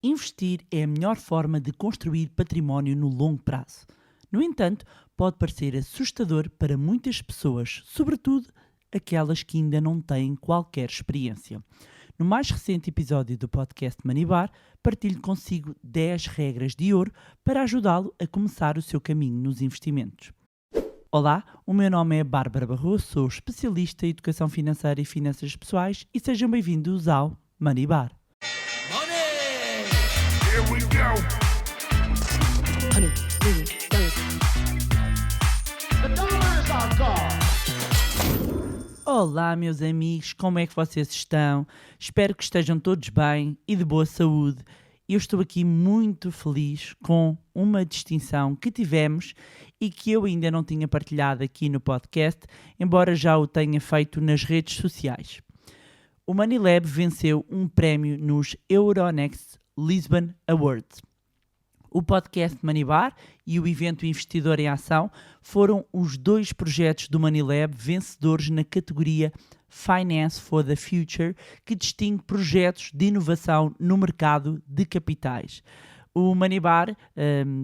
Investir é a melhor forma de construir património no longo prazo. No entanto, pode parecer assustador para muitas pessoas, sobretudo aquelas que ainda não têm qualquer experiência. No mais recente episódio do podcast Manibar, partilho consigo 10 regras de ouro para ajudá-lo a começar o seu caminho nos investimentos. Olá, o meu nome é Bárbara Barroso, sou especialista em educação financeira e finanças pessoais e sejam bem-vindos ao Manibar. Here we go. The dollar is our god. Olá, meus amigos, como é que vocês estão? Espero que estejam todos bem e de boa saúde. Eu estou aqui muito feliz com uma distinção que tivemos e que eu ainda não tinha partilhado aqui no podcast, embora já o tenha feito nas redes sociais. O Manilab venceu um prémio nos Euronext Lisbon Awards. O podcast Manibar e o evento Investidor em Ação foram os dois projetos do Manilab vencedores na categoria Finance for the Future, que distingue projetos de inovação no mercado de capitais. O Manibar,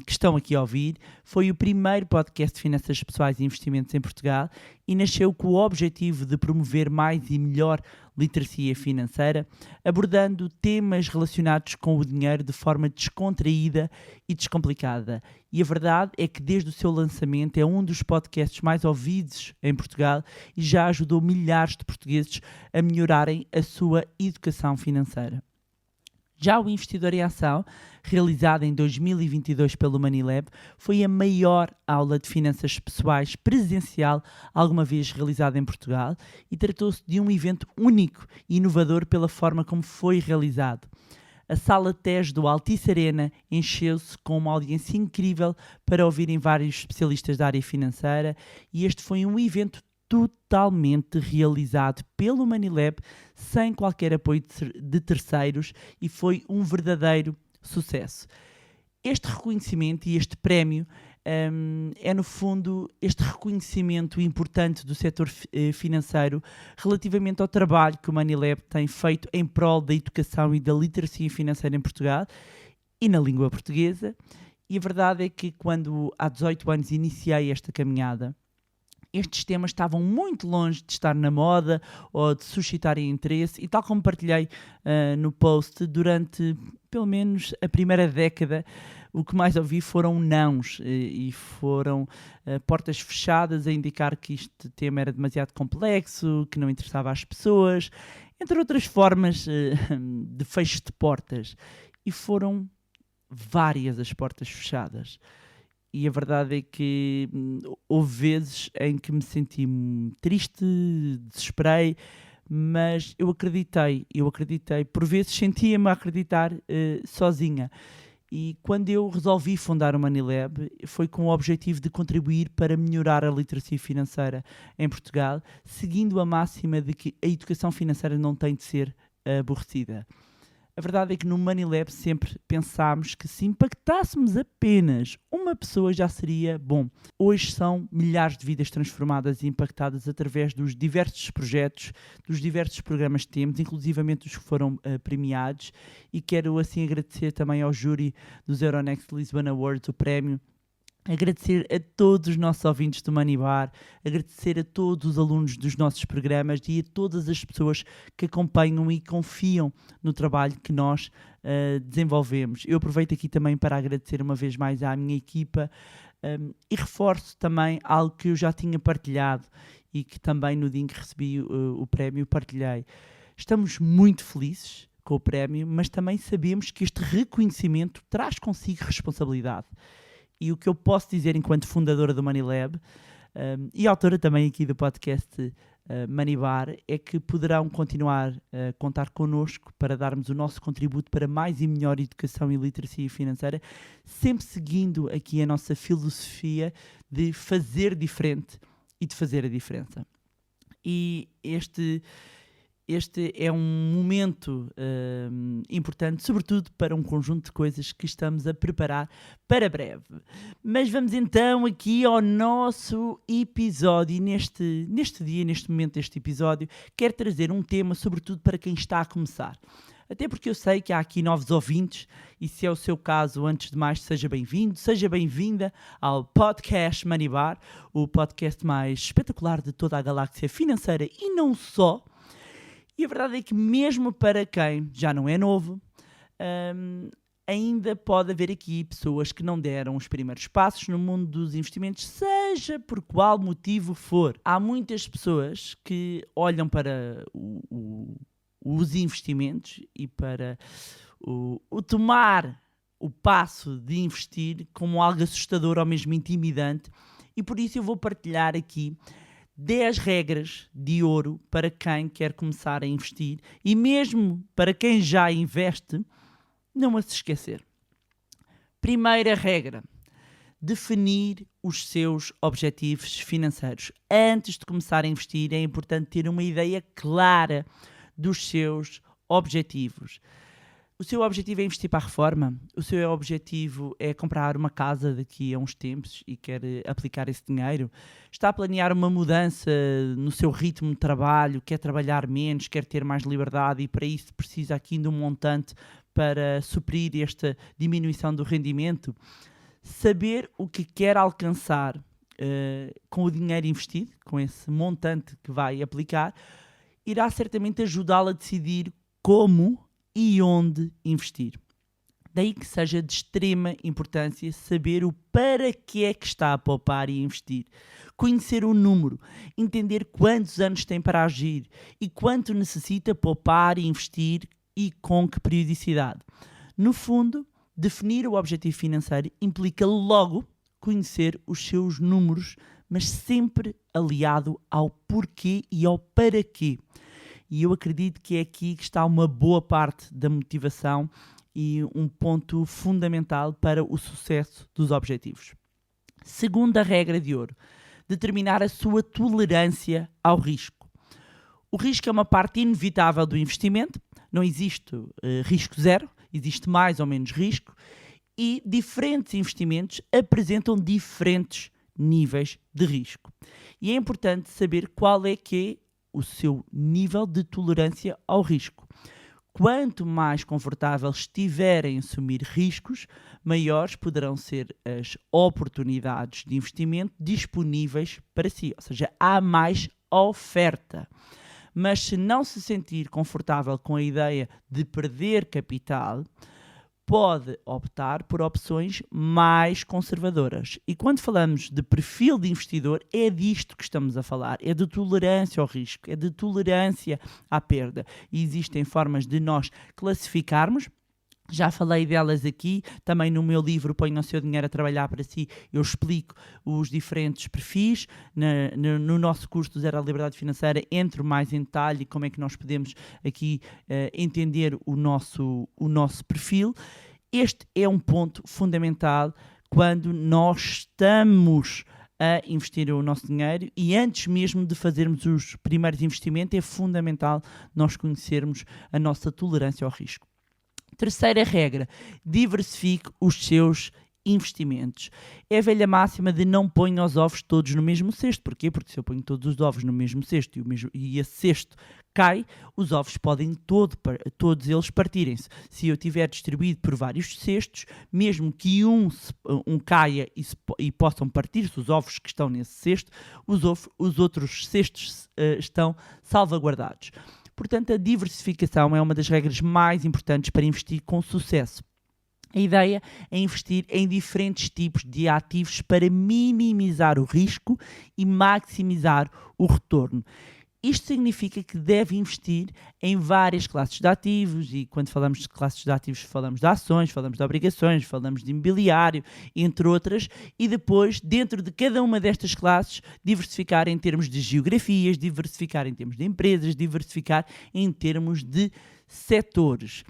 que estão aqui a ouvir, foi o primeiro podcast de finanças pessoais e investimentos em Portugal e nasceu com o objetivo de promover mais e melhor literacia financeira, abordando temas relacionados com o dinheiro de forma descontraída e descomplicada. E a verdade é que desde o seu lançamento é um dos podcasts mais ouvidos em Portugal e já ajudou milhares de portugueses a melhorarem a sua educação financeira. Já o Investidor em Ação, realizado em 2022 pelo Manilab, foi a maior aula de finanças pessoais presencial alguma vez realizada em Portugal e tratou-se de um evento único e inovador pela forma como foi realizado. A sala TES do Altice Arena encheu-se com uma audiência incrível para ouvirem vários especialistas da área financeira e este foi um evento totalmente realizado pelo Manilab, sem qualquer apoio de terceiros e foi um verdadeiro sucesso. Este reconhecimento e este prémio é no fundo este reconhecimento importante do setor financeiro relativamente ao trabalho que o Manilab tem feito em prol da educação e da literacia financeira em Portugal e na língua portuguesa. E a verdade é que quando há 18 anos iniciei esta caminhada, estes temas estavam muito longe de estar na moda ou de suscitarem interesse e tal como partilhei no post, durante pelo menos a primeira década, o que mais ouvi foram nãos e foram portas fechadas a indicar que este tema era demasiado complexo, que não interessava às pessoas, entre outras formas de fecho de portas. E foram várias as portas fechadas. E a verdade é que houve vezes em que me senti triste, desesperei, mas eu acreditei, por vezes sentia-me a acreditar sozinha. E quando eu resolvi fundar o Manilab, foi com o objetivo de contribuir para melhorar a literacia financeira em Portugal, seguindo a máxima de que a educação financeira não tem de ser aborrecida. A verdade é que no Manilab sempre pensámos que se impactássemos apenas uma pessoa já seria bom. Hoje são milhares de vidas transformadas e impactadas através dos diversos projetos, dos diversos programas que temos, inclusivamente os que foram premiados, e quero assim agradecer também ao júri dos Euronext Lisbon Awards o prémio. Agradecer a todos os nossos ouvintes do Manibar, agradecer a todos os alunos dos nossos programas e a todas as pessoas que acompanham e confiam no trabalho que nós desenvolvemos. Eu aproveito aqui também para agradecer uma vez mais à minha equipa e reforço também algo que eu já tinha partilhado e que também no dia em que recebi o prémio partilhei. Estamos muito felizes com o prémio, mas também sabemos que este reconhecimento traz consigo responsabilidade. E o que eu posso dizer enquanto fundadora do Manilab e autora também aqui do podcast Manibar é que poderão continuar a contar connosco para darmos o nosso contributo para mais e melhor educação e literacia financeira, sempre seguindo aqui a nossa filosofia de fazer diferente e de fazer a diferença. E este é um momento importante, sobretudo para um conjunto de coisas que estamos a preparar para breve. Mas vamos então aqui ao nosso episódio. Neste dia, neste momento deste episódio, quero trazer um tema, sobretudo para quem está a começar. Até porque eu sei que há aqui novos ouvintes e se é o seu caso, antes de mais, seja bem-vindo, seja bem-vinda ao Podcast Money Bar, o podcast mais espetacular de toda a galáxia financeira e não só. E a verdade é que mesmo para quem já não é novo, ainda pode haver aqui pessoas que não deram os primeiros passos no mundo dos investimentos, seja por qual motivo for. Há muitas pessoas que olham para os investimentos e para o tomar o passo de investir como algo assustador ou mesmo intimidante, e por isso eu vou partilhar aqui 10 regras de ouro para quem quer começar a investir e mesmo para quem já investe, não a se esquecer. Primeira regra: definir os seus objetivos financeiros. Antes de começar a investir, é importante ter uma ideia clara dos seus objetivos. O seu objetivo é investir para a reforma? O seu objetivo é comprar uma casa daqui a uns tempos e quer aplicar esse dinheiro? Está a planear uma mudança no seu ritmo de trabalho? Quer trabalhar menos? Quer ter mais liberdade? E para isso precisa aqui de um montante para suprir esta diminuição do rendimento? Saber o que quer alcançar com o dinheiro investido, com esse montante que vai aplicar, irá certamente ajudá-lo a decidir como e onde investir. Daí que seja de extrema importância saber o para que é que está a poupar e investir. Conhecer o número, entender quantos anos tem para agir e quanto necessita poupar e investir e com que periodicidade. No fundo, definir o objetivo financeiro implica logo conhecer os seus números, mas sempre aliado ao porquê e ao para quê. E eu acredito que é aqui que está uma boa parte da motivação e um ponto fundamental para o sucesso dos objetivos. Segunda regra de ouro: determinar a sua tolerância ao risco. O risco é uma parte inevitável do investimento, não existe risco zero, existe mais ou menos risco e diferentes investimentos apresentam diferentes níveis de risco. E é importante saber qual é que é o seu nível de tolerância ao risco. Quanto mais confortável estiver em assumir riscos, maiores poderão ser as oportunidades de investimento disponíveis para si. Ou seja, há mais oferta. Mas se não se sentir confortável com a ideia de perder capital, pode optar por opções mais conservadoras. E quando falamos de perfil de investidor, é disto que estamos a falar. É de tolerância ao risco, é de tolerância à perda. E existem formas de nós classificarmos. Já falei delas aqui, também no meu livro Ponha o Seu Dinheiro a Trabalhar para Si, eu explico os diferentes perfis. No nosso curso do Zero à Liberdade Financeira, entro mais em detalhe como é que nós podemos aqui entender o nosso perfil. Este é um ponto fundamental quando nós estamos a investir o nosso dinheiro e antes mesmo de fazermos os primeiros investimentos, é fundamental nós conhecermos a nossa tolerância ao risco. Terceira regra: diversifique os seus investimentos. É a velha máxima de não ponha os ovos todos no mesmo cesto. Porquê? Porque se eu ponho todos os ovos no mesmo cesto e esse cesto cai, os ovos podem todos eles partirem-se. Se eu tiver distribuído por vários cestos, mesmo que um caia e possam partir-se os ovos que estão nesse cesto, os outros cestos estão salvaguardados. Portanto, a diversificação é uma das regras mais importantes para investir com sucesso. A ideia é investir em diferentes tipos de ativos para minimizar o risco e maximizar o retorno. Isto significa que deve investir em várias classes de ativos, e quando falamos de classes de ativos falamos de ações, falamos de obrigações, falamos de imobiliário, entre outras, e depois, dentro de cada uma destas classes, diversificar em termos de geografias, diversificar em termos de empresas, diversificar em termos de setores.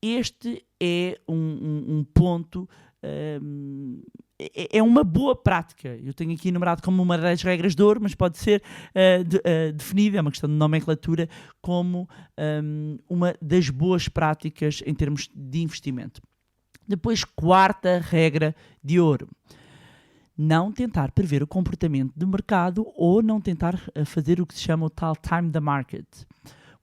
Este é um ponto, é uma boa prática. Eu tenho aqui enumerado como uma das regras de ouro, mas pode ser definida, é uma questão de nomenclatura, como uma das boas práticas em termos de investimento. Depois, quarta regra de ouro: não tentar prever o comportamento do mercado ou não tentar fazer o que se chama o tal time the market.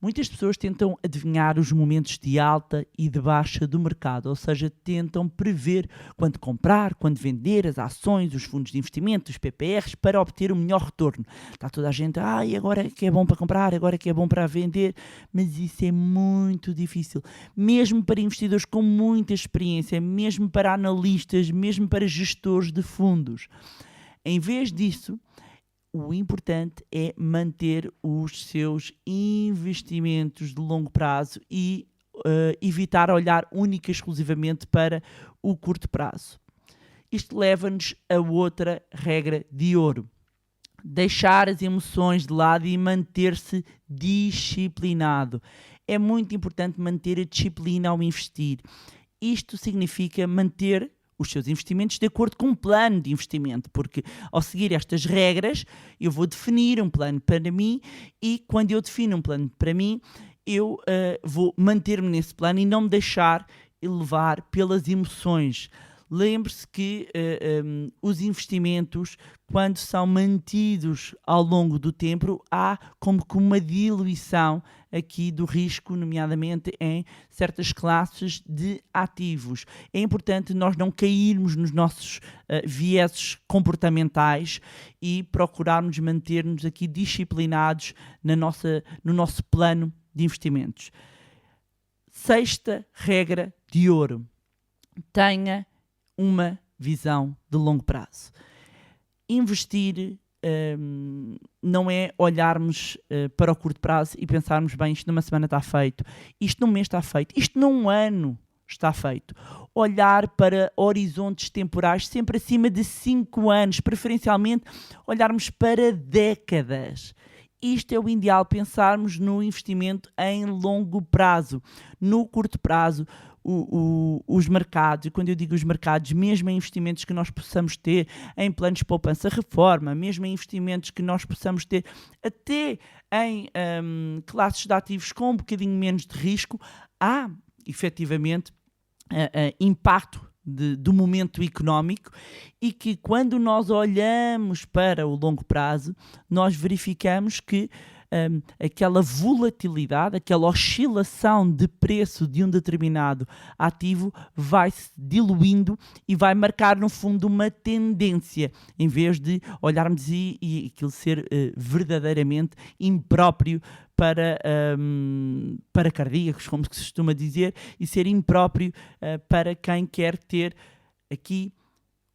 Muitas pessoas tentam adivinhar os momentos de alta e de baixa do mercado, ou seja, tentam prever quando comprar, quando vender as ações, os fundos de investimento, os PPRs, para obter o melhor retorno. Está toda a gente, e agora é que é bom para comprar, agora é que é bom para vender, mas isso é muito difícil. Mesmo para investidores com muita experiência, mesmo para analistas, mesmo para gestores de fundos. Em vez disso, o importante é manter os seus investimentos de longo prazo e evitar olhar única e exclusivamente para o curto prazo. Isto leva-nos a outra regra de ouro. Deixar as emoções de lado e manter-se disciplinado. É muito importante manter a disciplina ao investir. Isto significa manter os seus investimentos de acordo com um plano de investimento, porque ao seguir estas regras eu vou definir um plano para mim e quando eu defino um plano para mim eu vou manter-me nesse plano e não me deixar levar pelas emoções. Lembre-se que os investimentos, quando são mantidos ao longo do tempo, há como que uma diluição aqui do risco, nomeadamente em certas classes de ativos. É importante nós não cairmos nos nossos vieses comportamentais e procurarmos manter-nos aqui disciplinados no nosso plano de investimentos. Sexta regra de ouro. Tenha uma visão de longo prazo. Investir não é olharmos para o curto prazo e pensarmos, bem, isto numa semana está feito, isto num mês está feito, isto num ano está feito. Olhar para horizontes temporais sempre acima de 5 anos, preferencialmente olharmos para décadas. Isto é o ideal, pensarmos no investimento em longo prazo. No curto prazo, os mercados, e quando eu digo os mercados, mesmo em investimentos que nós possamos ter em planos de poupança-reforma, mesmo em investimentos que nós possamos ter até em classes de ativos com um bocadinho menos de risco, há efetivamente impacto do momento económico e que quando nós olhamos para o longo prazo, nós verificamos que aquela volatilidade, aquela oscilação de preço de um determinado ativo vai se diluindo e vai marcar no fundo uma tendência, em vez de olharmos e aquilo ser verdadeiramente impróprio para cardíacos, como se costuma dizer, e ser impróprio para quem quer ter aqui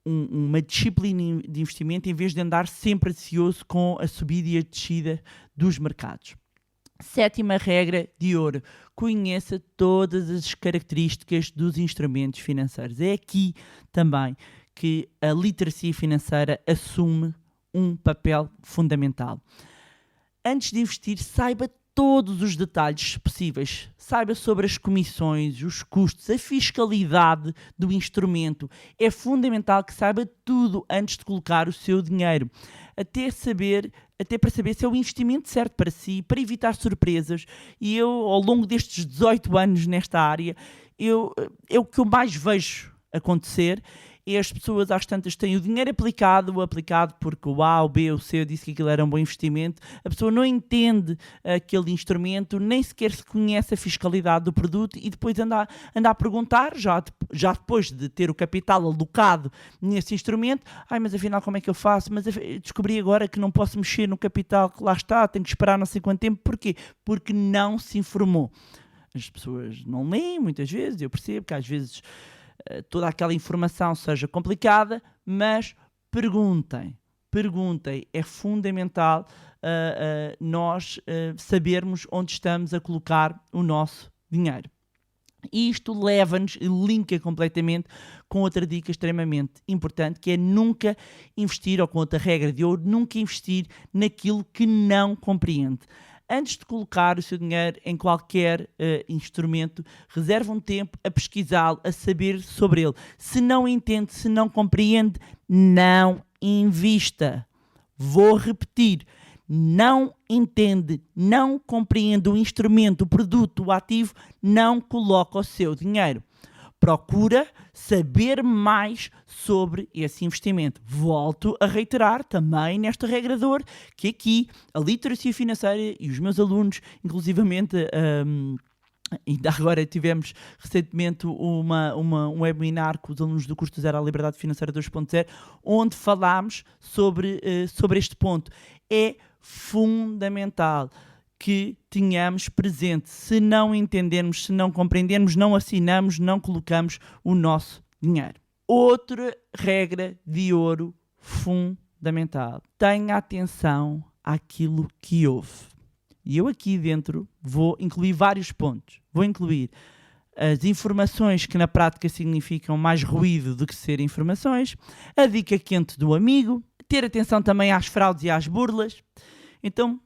uma disciplina de investimento em vez de andar sempre ansioso com a subida e a descida dos mercados. Sétima regra de ouro. Conheça todas as características dos instrumentos financeiros. É aqui também que a literacia financeira assume um papel fundamental. Antes de investir, saiba todos os detalhes possíveis. Saiba sobre as comissões, os custos, a fiscalidade do instrumento. É fundamental que saiba tudo antes de colocar o seu dinheiro. Até para saber se é o investimento certo para si, para evitar surpresas. E eu, ao longo destes 18 anos nesta área, é o que eu mais vejo acontecer. E as pessoas às tantas têm o dinheiro aplicado porque o A, o B, o C disse que aquilo era um bom investimento. A pessoa não entende aquele instrumento, nem sequer se conhece a fiscalidade do produto e depois anda a perguntar, já depois de ter o capital alocado nesse instrumento, mas afinal como é que eu faço? Mas descobri agora que não posso mexer no capital que lá está, tenho que esperar não sei quanto tempo. Porquê? Porque não se informou. As pessoas não leem muitas vezes, eu percebo que às vezes toda aquela informação seja complicada, mas perguntem. É fundamental nós sabermos onde estamos a colocar o nosso dinheiro. E isto leva-nos e linka completamente com outra dica extremamente importante, que é nunca investir, ou com outra regra de ouro, nunca investir naquilo que não compreende. Antes de colocar o seu dinheiro em qualquer instrumento, reserve um tempo a pesquisá-lo, a saber sobre ele. Se não entende, se não compreende, não invista. Vou repetir. Não entende, não compreende o instrumento, o produto, o ativo, não coloca o seu dinheiro. Procura saber mais sobre esse investimento. Volto a reiterar também nesta regra de ouro que aqui a literacia financeira e os meus alunos, inclusivamente, ainda agora tivemos recentemente um webinar com os alunos do curso Zero à Liberdade Financeira 2.0, onde falámos sobre este ponto. É fundamental que tenhamos presente. Se não entendermos, se não compreendermos, não assinamos, não colocamos o nosso dinheiro. Outra regra de ouro fundamental. Tenha atenção àquilo que ouve. E eu aqui dentro vou incluir vários pontos. Vou incluir as informações que na prática significam mais ruído do que ser informações, a dica quente do amigo, ter atenção também às fraudes e às burlas. Então,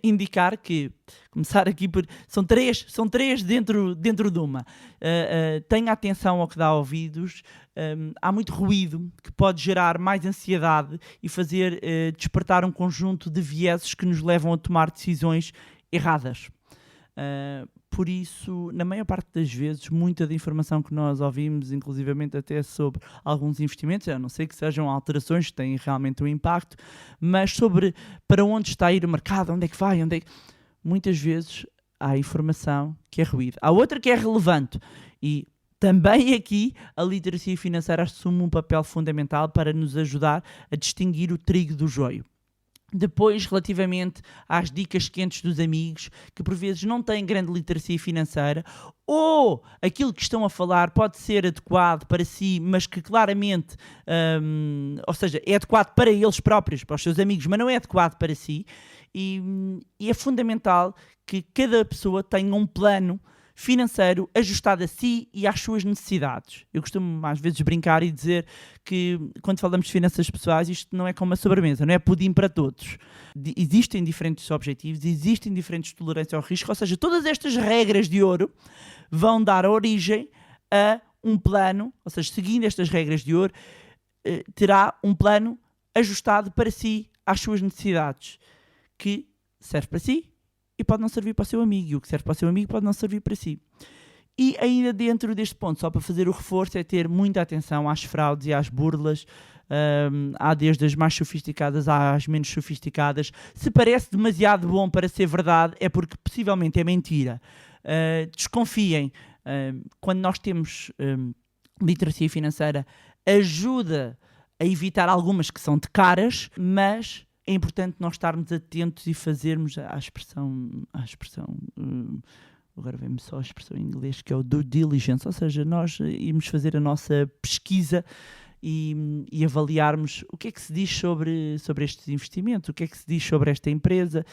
indicar que, começar aqui por... São três dentro de uma. Tenha atenção ao que dá ouvidos. Há muito ruído que pode gerar mais ansiedade e fazer despertar um conjunto de vieses que nos levam a tomar decisões erradas. Por isso, na maior parte das vezes, muita da informação que nós ouvimos, inclusivamente até sobre alguns investimentos, a não ser que sejam alterações que têm realmente um impacto, mas sobre para onde está a ir o mercado, onde é que vai, muitas vezes há informação que é ruído. Há outra que é relevante e também aqui a literacia financeira assume um papel fundamental para nos ajudar a distinguir o trigo do joio. Depois, relativamente às dicas quentes dos amigos, que por vezes não têm grande literacia financeira, ou aquilo que estão a falar pode ser adequado para si, mas que claramente, ou seja, é adequado para eles próprios, para os seus amigos, mas não é adequado para si, e é fundamental que cada pessoa tenha um plano financeiro ajustado a si e às suas necessidades. Eu costumo às vezes brincar e dizer que quando falamos de finanças pessoais isto não é como uma sobremesa, não é pudim para todos. Existem diferentes objetivos, existem diferentes tolerâncias ao risco, ou seja, todas estas regras de ouro vão dar origem a um plano, ou seja, seguindo estas regras de ouro, terá um plano ajustado para si, às suas necessidades, que serve para si e pode não servir para o seu amigo, e o que serve para o seu amigo pode não servir para si. E ainda dentro deste ponto, só para fazer o reforço, é ter muita atenção às fraudes e às burlas. Há desde as mais sofisticadas às menos sofisticadas. Se parece demasiado bom para ser verdade, é porque possivelmente é mentira. Desconfiem. Quando nós temos literacia financeira, ajuda a evitar algumas que são de caras, mas é importante nós estarmos atentos e fazermos a expressão agora vem-me só a expressão em inglês, que é o due diligence, ou seja, nós irmos fazer a nossa pesquisa e avaliarmos o que é que se diz sobre estes investimentos, o que é que se diz sobre esta empresa.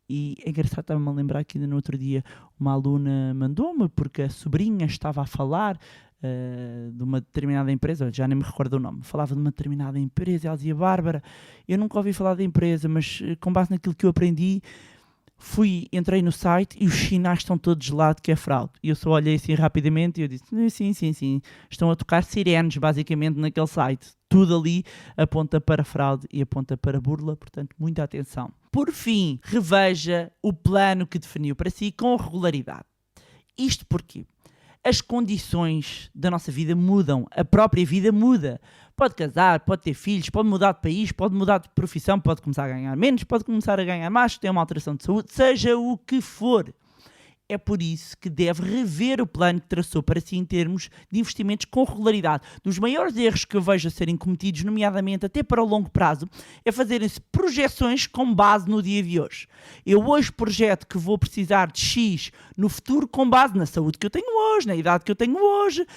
E é engraçado, estava-me a lembrar que ainda no outro dia uma aluna mandou-me, porque a sobrinha estava a falar de uma determinada empresa, já nem me recordo o nome, falava de uma determinada empresa, ela dizia: Bárbara, eu nunca ouvi falar da empresa, mas com base naquilo que eu aprendi, entrei no site e os sinais estão todos de lado que é fraude. E eu só olhei assim rapidamente e eu disse: sim, estão a tocar sirenes basicamente naquele site. Tudo ali aponta para fraude e aponta para burla, portanto, muita atenção. Por fim, reveja o plano que definiu para si com regularidade. Isto porque as condições da nossa vida mudam, a própria vida muda. Pode casar, pode ter filhos, pode mudar de país, pode mudar de profissão, pode começar a ganhar menos, pode começar a ganhar mais, ter uma alteração de saúde, seja o que for. É por isso que deve rever o plano que traçou para si em termos de investimentos com regularidade. Dos maiores erros que eu vejo a serem cometidos, nomeadamente até para o longo prazo, é fazerem-se projeções com base no dia de hoje. Eu hoje projeto que vou precisar de X no futuro com base na saúde que eu tenho hoje, na idade que eu tenho hoje.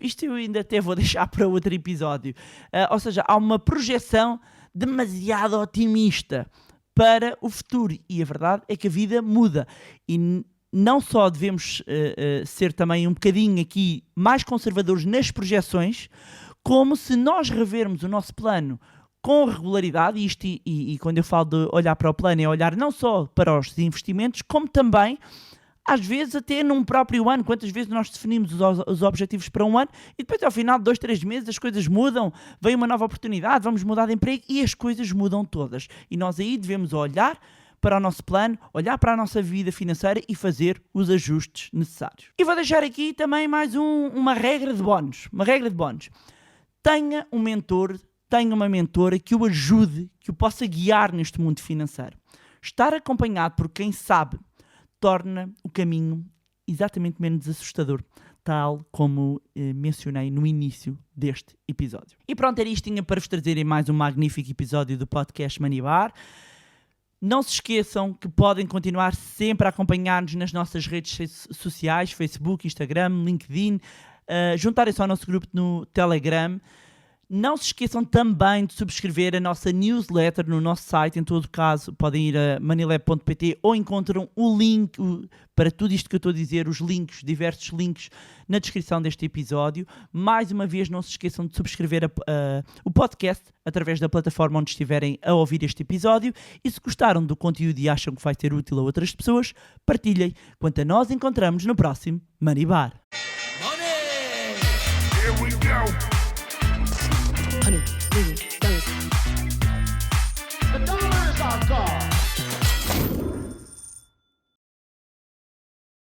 Isto eu ainda até vou deixar para outro episódio. Ou seja, há uma projeção demasiado otimista para o futuro, e a verdade é que a vida muda, e não só devemos ser também um bocadinho aqui mais conservadores nas projeções, como se nós revermos o nosto plano com regularidade, e quando eu falo de olhar para o plano, é olhar não só para os investimentos, como também às vezes até num próprio ano. Quantas vezes nós definimos os objetivos para um ano e depois ao final de 2, 3 meses as coisas mudam, vem uma nova oportunidade, vamos mudar de emprego e as coisas mudam todas. E nós aí devemos olhar para o nosso plano, olhar para a nossa vida financeira e fazer os ajustes necessários. E vou deixar aqui também mais uma regra de bónus. Uma regra de bónus. Tenha um mentor, tenha uma mentora que o ajude, que o possa guiar neste mundo financeiro. Estar acompanhado por quem sabe torna o caminho exatamente menos assustador, tal como mencionei no início deste episódio. E pronto, era isto, tinha para vos trazerem mais um magnífico episódio do podcast Money Bar. Não se esqueçam que podem continuar sempre a acompanhar-nos nas nossas redes sociais, Facebook, Instagram, LinkedIn, juntarem-se ao nosso grupo no Telegram. Não se esqueçam também de subscrever a nossa newsletter no nosso site. Em todo caso, podem ir a moneylab.pt ou encontram o link para tudo isto que eu estou a dizer, os links, diversos links na descrição deste episódio. Mais uma vez, não se esqueçam de subscrever o podcast através da plataforma onde estiverem a ouvir este episódio. E se gostaram do conteúdo e acham que vai ser útil a outras pessoas, partilhem. Quanto a nós, encontramos no próximo Money Bar.